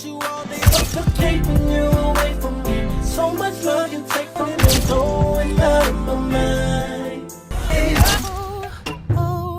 you all day, suffocating you away from me. So much love you take from me, going out of my mind. Hey,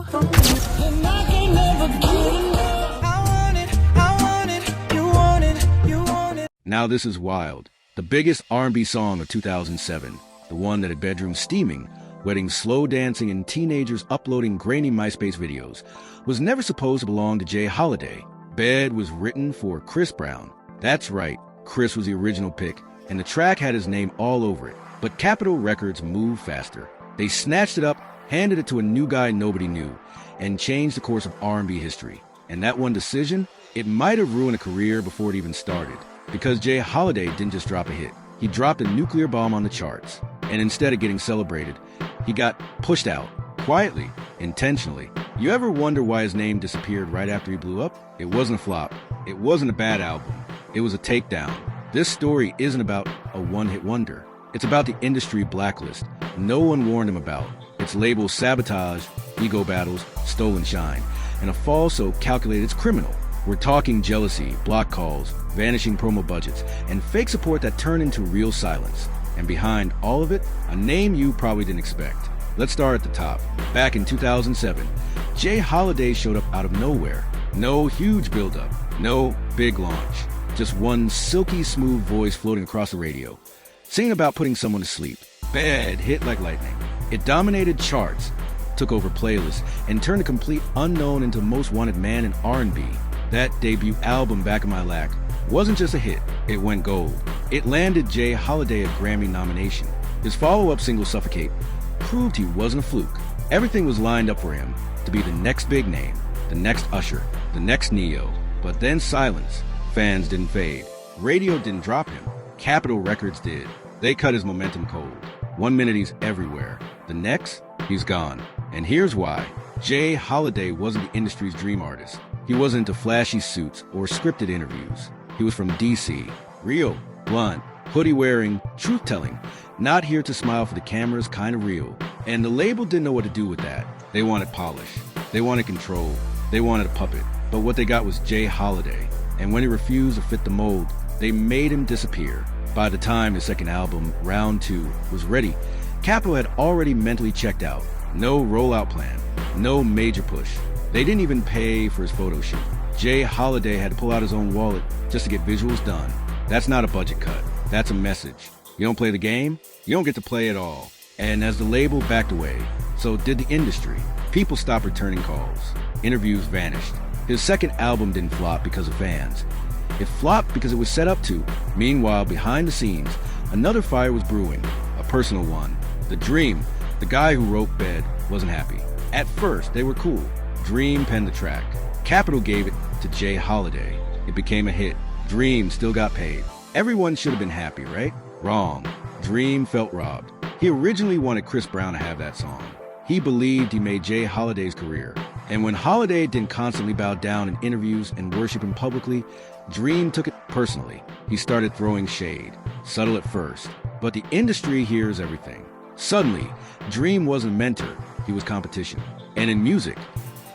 from you, and I can never get enough. I want it, you want it, you want it. Now this is wild. The biggest R&B song of 2007, the one that had bedrooms steaming, weddings slow dancing, and teenagers uploading grainy MySpace videos, was never supposed to belong to j.holiday. Bed was written for Chris Brown. That's right, Chris was the original pick, and the track had his name all over it. But Capitol Records moved faster. They snatched it up, handed it to a new guy nobody knew, and changed the course of R&B history. And that one decision, it might have ruined a career before it even started. Because j.holiday didn't just drop a hit. He dropped a nuclear bomb on the charts. And instead of getting celebrated, he got pushed out. Quietly, intentionally. You ever wonder why his name disappeared right after he blew up? It wasn't a flop. It wasn't a bad album. It was a takedown. This story isn't about a one-hit wonder. It's about the industry blacklist no one warned him about. Its labels sabotage, ego battles, stolen shine, and a fall so calculated it's criminal. We're talking jealousy, block calls, vanishing promo budgets, and fake support that turned into real silence. And behind all of it, a name you probably didn't expect. Let's start at the top. Back in 2007, j.holiday showed up out of nowhere. No huge buildup, no big launch. Just one silky smooth voice floating across the radio, singing about putting someone to sleep. Bad hit like lightning. It dominated charts, took over playlists, and turned a complete unknown into most wanted man in R&B. That debut album, Back in My Lack, wasn't just a hit, it went gold. It landed j.holiday a Grammy nomination. His follow-up single, Suffocate, proved he wasn't a fluke. Everything was lined up for him to be the next big name, the next Usher, the next Neo. But then silence. Fans didn't fade. Radio didn't drop him. Capitol Records did. They cut his momentum cold. 1 minute he's everywhere. The next, he's gone. And here's why. j.holiday wasn't the industry's dream artist. He wasn't into flashy suits or scripted interviews. He was from DC. Real, blunt, hoodie-wearing, truth-telling. Not here to smile for the cameras, kind of real. And the label didn't know what to do with that. They wanted polish. They wanted control. They wanted a puppet. But what they got was j.holiday. And when he refused to fit the mold, they made him disappear. By the time his second album, Round 2, was ready, Capitol had already mentally checked out. No rollout plan. No major push. They didn't even pay for his photo shoot. j.holiday had to pull out his own wallet just to get visuals done. That's not a budget cut. That's a message. You don't play the game, you don't get to play at all. And as the label backed away, so did the industry. People stopped returning calls. Interviews vanished. His second album didn't flop because of fans. It flopped because it was set up to. Meanwhile, behind the scenes, another fire was brewing, a personal one. The Dream, the guy who wrote Bed, wasn't happy. At first, they were cool. Dream penned the track. Capitol gave it to j.holiday. It became a hit. Dream still got paid. Everyone should have been happy, right? Wrong. Dream felt robbed. He originally wanted Chris Brown to have that song. He believed he made j.holiday's career. And when Holiday didn't constantly bow down in interviews and worship him publicly, Dream took it personally. He started throwing shade. Subtle at first. But the industry hears everything. Suddenly, Dream wasn't a mentor. He was competition. And in music,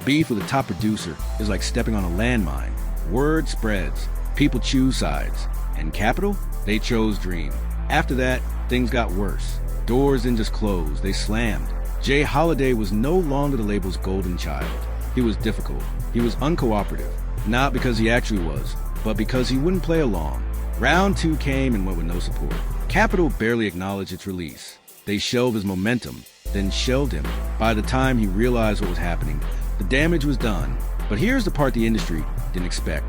beef with a top producer is like stepping on a landmine. Word spreads. People choose sides. And Capitol? They chose Dream. After that, things got worse. Doors didn't just close, they slammed. j.holiday was no longer the label's golden child. He was difficult. He was uncooperative. Not because he actually was, but because he wouldn't play along. Round 2 came and went with no support. Capitol barely acknowledged its release. They shelved his momentum, then shelved him. By the time he realized what was happening, the damage was done. But here's the part the industry didn't expect.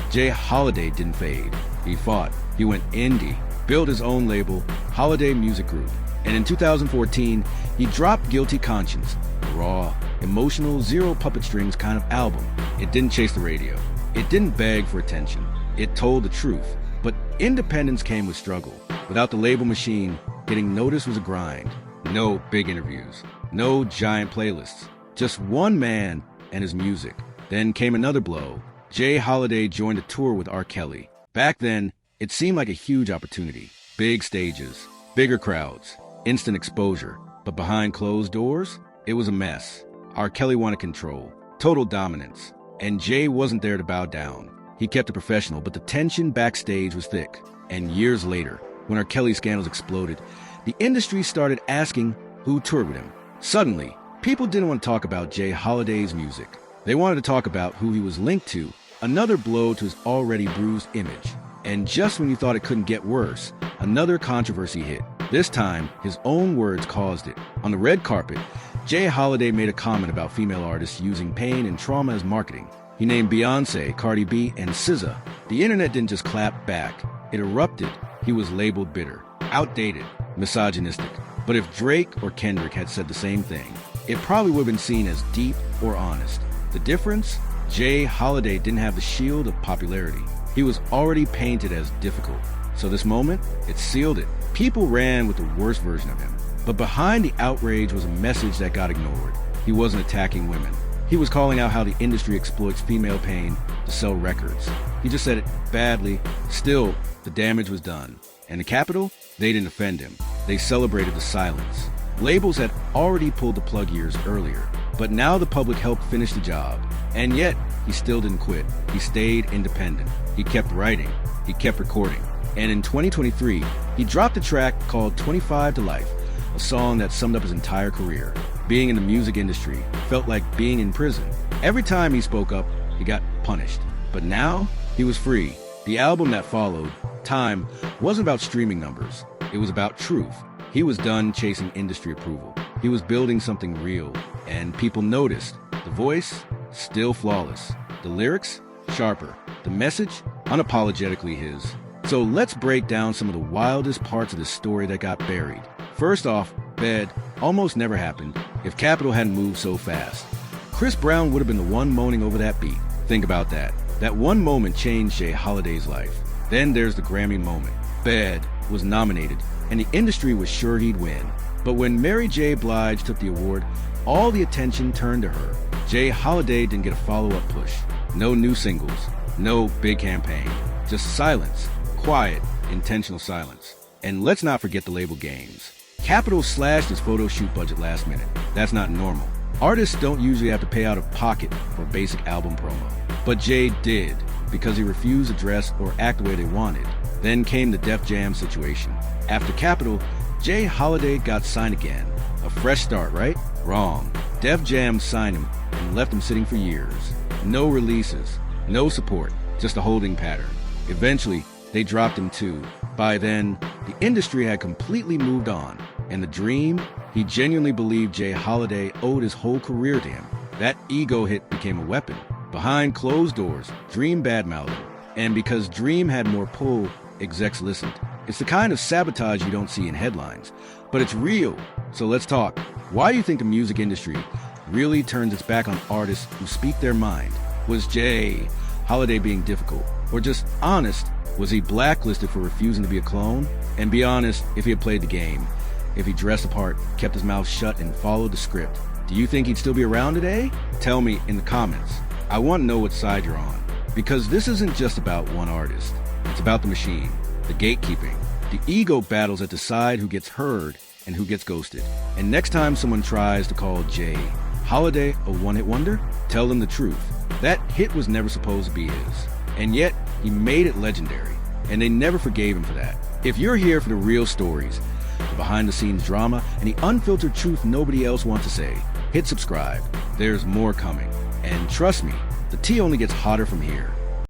j.holiday didn't fade. He fought. He went indie, built his own label, Holiday Music Group. And in 2014, he dropped Guilty Conscience, a raw, emotional, zero puppet strings kind of album. It didn't chase the radio. It didn't beg for attention. It told the truth. But independence came with struggle. Without the label machine, getting noticed was a grind. No big interviews. No giant playlists. Just one man and his music. Then came another blow. j.holiday joined a tour with R. Kelly. Back then, it seemed like a huge opportunity. Big stages, bigger crowds, instant exposure. But behind closed doors, it was a mess. R. Kelly wanted control, total dominance. And Jay wasn't there to bow down. He kept it professional, but the tension backstage was thick. And years later, when R. Kelly scandals exploded, the industry started asking who toured with him. Suddenly, people didn't want to talk about j.holiday's music. They wanted to talk about who he was linked to, another blow to his already bruised image. And just when you thought it couldn't get worse, another controversy hit. This time, his own words caused it. On the red carpet, j.holiday made a comment about female artists using pain and trauma as marketing. He named Beyonce, Cardi B, and SZA. The internet didn't just clap back. It erupted. He was labeled bitter, outdated, misogynistic. But if Drake or Kendrick had said the same thing, it probably would have been seen as deep or honest. The difference? j.holiday didn't have the shield of popularity. He was already painted as difficult. So this moment, it sealed it. People ran with the worst version of him. But behind the outrage was a message that got ignored. He wasn't attacking women. He was calling out how the industry exploits female pain to sell records. He just said it badly. Still, the damage was done. And the Capitol, they didn't offend him. They celebrated the silence. Labels had already pulled the plug years earlier, but now the public helped finish the job. And yet, he still didn't quit. He stayed independent. He kept writing. He kept recording. And in 2023, he dropped a track called 25 to Life, a song that summed up his entire career. Being in the music industry felt like being in prison. Every time he spoke up, he got punished. But now, he was free. The album that followed, Time, wasn't about streaming numbers. It was about truth. He was done chasing industry approval. He was building something real, and people noticed. The voice, still flawless. The lyrics, sharper. The message, unapologetically his. So let's break down some of the wildest parts of this story that got buried. First off, Bed almost never happened if Capitol hadn't moved so fast. Chris Brown would have been the one moaning over that beat. Think about that. That one moment changed j.holiday's life. Then there's the Grammy moment. Bed was nominated, and the industry was sure he'd win. But when Mary J. Blige took the award, all the attention turned to her. j.holiday didn't get a follow-up push. No new singles. No big campaign. Just silence. Quiet, intentional silence. And let's not forget the label games. Capitol slashed his photo shoot budget last minute. That's not normal. Artists don't usually have to pay out of pocket for basic album promo. But Jay did, because he refused to dress or act the way they wanted. Then came the Def Jam situation. After Capitol, j.holiday got signed again. A fresh start, right? Wrong. Def Jam signed him and left him sitting for years. No releases, no support, just a holding pattern. Eventually, they dropped him too. By then, the industry had completely moved on. And the Dream, he genuinely believed j.holiday owed his whole career to him. That ego hit became a weapon. Behind closed doors, Dream badmouthed him. And because Dream had more pull, execs listened. It's the kind of sabotage you don't see in headlines. But it's real. So let's talk. Why do you think the music industry really turns its back on artists who speak their mind? Was j.holiday being difficult? Or just honest? Was he blacklisted for refusing to be a clone? And be honest, if he had played the game, if he dressed apart, kept his mouth shut, and followed the script, do you think he'd still be around today? Tell me in the comments. I want to know what side you're on. Because this isn't just about one artist. It's about the machine, the gatekeeping, the ego battles that decide who gets heard and who gets ghosted. And next time someone tries to call j.holiday a one-hit wonder, tell them the truth. That hit was never supposed to be his. And yet, he made it legendary. And they never forgave him for that. If you're here for the real stories, the behind-the-scenes drama, and the unfiltered truth nobody else wants to say, hit subscribe. There's more coming. And trust me, the tea only gets hotter from here.